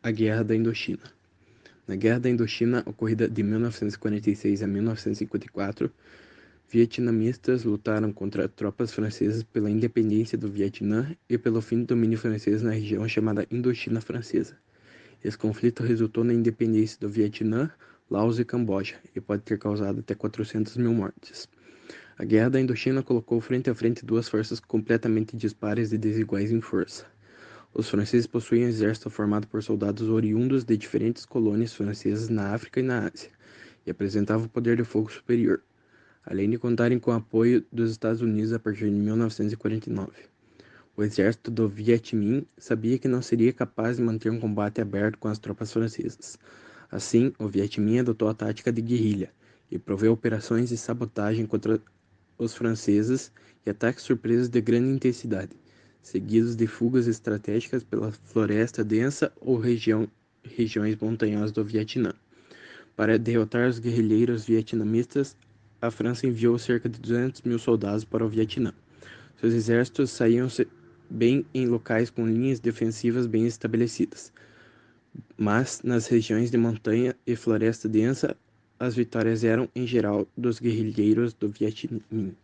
A Guerra da Indochina. Na Guerra da Indochina, ocorrida de 1946 a 1954, vietnamistas lutaram contra tropas francesas pela independência do Vietnã e pelo fim do domínio francês na região chamada Indochina Francesa. Esse conflito resultou na independência do Vietnã, Laos e Camboja e pode ter causado até 400 mil mortes. A Guerra da Indochina colocou frente a frente duas forças completamente dispares e desiguais em força. Os franceses possuíam um exército formado por soldados oriundos de diferentes colônias francesas na África e na Ásia, e apresentavam poder de fogo superior, além de contarem com o apoio dos Estados Unidos a partir de 1949. O exército do Viet Minh sabia que não seria capaz de manter um combate aberto com as tropas francesas. Assim, o Viet Minh adotou a tática de guerrilha e proveu operações de sabotagem contra os franceses e ataques surpresas de grande intensidade, seguidos de fugas estratégicas pela floresta densa ou regiões montanhosas do Vietnã. Para derrotar os guerrilheiros vietnamistas, a França enviou cerca de 200 mil soldados para o Vietnã. Seus exércitos saíam bem em locais com linhas defensivas bem estabelecidas, mas nas regiões de montanha e floresta densa, as vitórias eram, em geral, dos guerrilheiros do Viet Minh.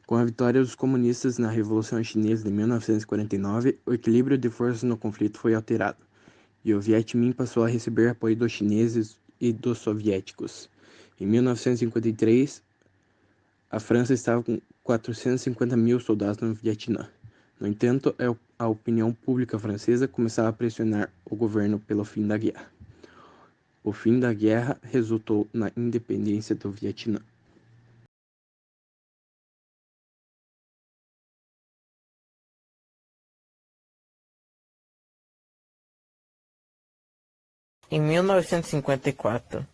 Com a vitória dos comunistas na Revolução Chinesa de 1949, o equilíbrio de forças no conflito foi alterado, e o Viet Minh passou a receber apoio dos chineses e dos soviéticos. Em 1953, a França estava com 450 mil soldados no Vietnã. No entanto, a opinião pública francesa começava a pressionar o governo pelo fim da guerra. O fim da guerra resultou na independência do Vietnã. Em 1954,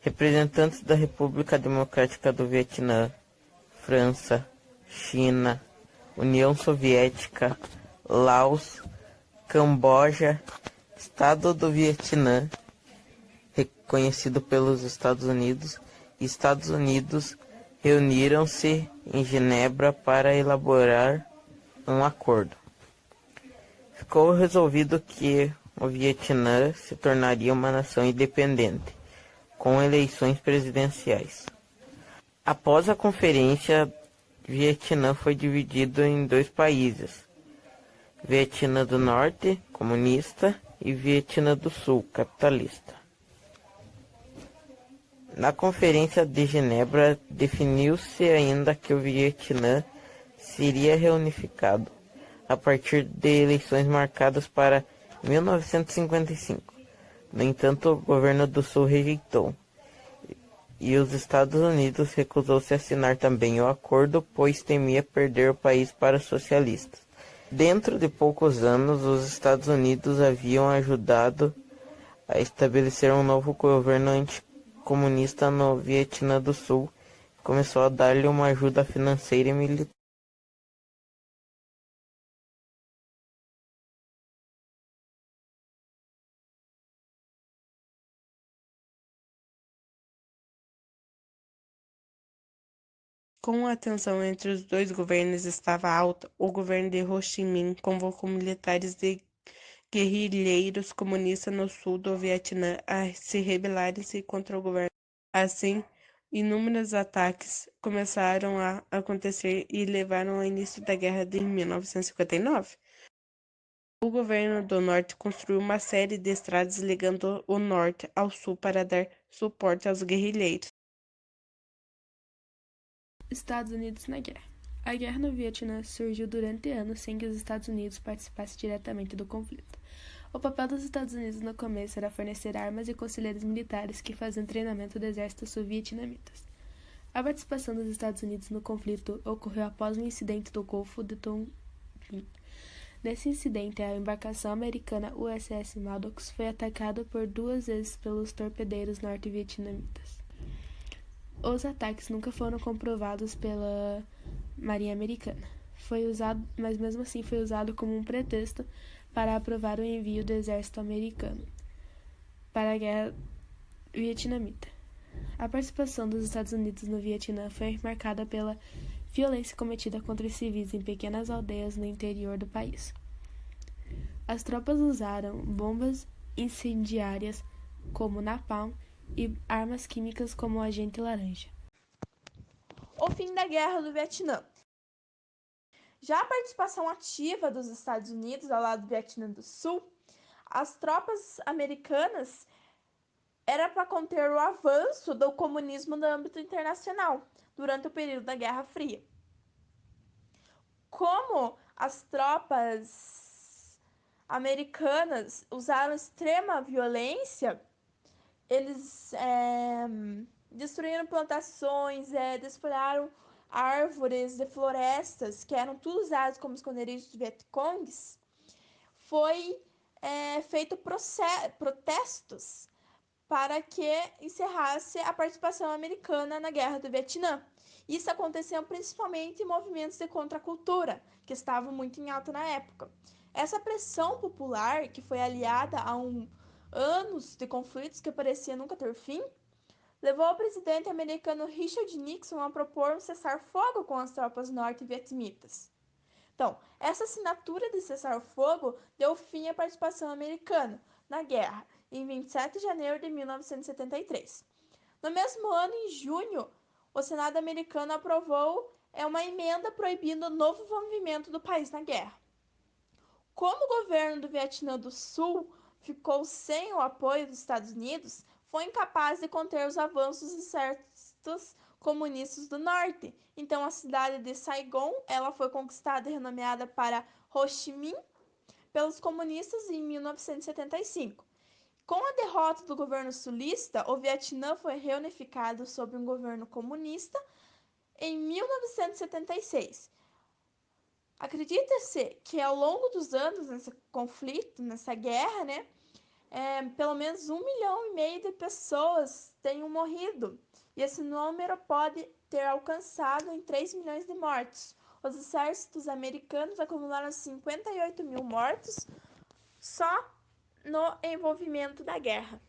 representantes da República Democrática do Vietnã, França, China, União Soviética, Laos, Camboja, Estado do Vietnã, reconhecido pelos Estados Unidos, e Estados Unidos reuniram-se em Genebra para elaborar um acordo. Ficou resolvido que o Vietnã se tornaria uma nação independente, com eleições presidenciais. Após a conferência, Vietnã foi dividido em dois países: Vietnã do Norte, comunista, e Vietnã do Sul, capitalista. Na Conferência de Genebra, definiu-se ainda que o Vietnã seria reunificado a partir de eleições marcadas para 1955. No entanto, o governo do Sul rejeitou, e os Estados Unidos recusou-se a assinar também o acordo, pois temia perder o país para os socialistas. Dentro de poucos anos, os Estados Unidos haviam ajudado a estabelecer um novo governo anticomunista no Vietnã do Sul e começou a dar-lhe uma ajuda financeira e militar. Com a tensão entre os dois governos estava alta, o governo de Ho Chi Minh convocou militares e guerrilheiros comunistas no sul do Vietnã a se rebelarem-se contra o governo. Assim, inúmeros ataques começaram a acontecer e levaram ao início da guerra de 1959. O governo do norte construiu uma série de estradas ligando o norte ao sul para dar suporte aos guerrilheiros. Estados Unidos na guerra. A guerra no Vietnã surgiu durante anos sem que os Estados Unidos participassem diretamente do conflito. O papel dos Estados Unidos no começo era fornecer armas e conselheiros militares que faziam treinamento do exército sul-vietnamitas. A participação dos Estados Unidos no conflito ocorreu após um incidente do Golfo de Tonkin. Nesse incidente, a embarcação americana USS Maddox foi atacada por 2 vezes pelos torpedeiros norte-vietnamitas. Os ataques nunca foram comprovados pela Marinha Americana, mas mesmo assim foi usado como um pretexto para aprovar o envio do exército americano para a guerra vietnamita. A participação dos Estados Unidos no Vietnã foi marcada pela violência cometida contra civis em pequenas aldeias no interior do país. As tropas usaram bombas incendiárias como napalm e armas químicas como o agente laranja. O fim da Guerra do Vietnã. Já a participação ativa dos Estados Unidos ao lado do Vietnã do Sul, as tropas americanas era para conter o avanço do comunismo no âmbito internacional durante o período da Guerra Fria. Como as tropas americanas usaram extrema violência, eles destruíram plantações, desfolharam árvores e florestas que eram tudo usadas como esconderijos de Vietcongs. Foi feito protestos para que encerrasse a participação americana na Guerra do Vietnã. Isso aconteceu principalmente em movimentos de contracultura, que estavam muito em alta na época. Essa pressão popular, que foi aliada a anos de conflitos que parecia nunca ter fim, levou o presidente americano Richard Nixon a propor um cessar-fogo com as tropas norte-vietnamitas. Então, essa assinatura de cessar-fogo deu fim à participação americana na guerra, em 27 de janeiro de 1973. No mesmo ano, em junho, o Senado americano aprovou uma emenda proibindo o novo envolvimento do país na guerra. Como o governo do Vietnã do Sul ficou sem o apoio dos Estados Unidos, foi incapaz de conter os avanços de certos comunistas do norte. Então, a cidade de Saigon ela foi conquistada e renomeada para Ho Chi Minh pelos comunistas em 1975. Com a derrota do governo sulista, o Vietnã foi reunificado sob um governo comunista em 1976. Acredita-se que ao longo dos anos, nesse conflito, nessa guerra, pelo menos 1,5 milhão de pessoas tenham morrido. E esse número pode ter alcançado em 3 milhões de mortos. Os exércitos americanos acumularam 58 mil mortos só no envolvimento da guerra.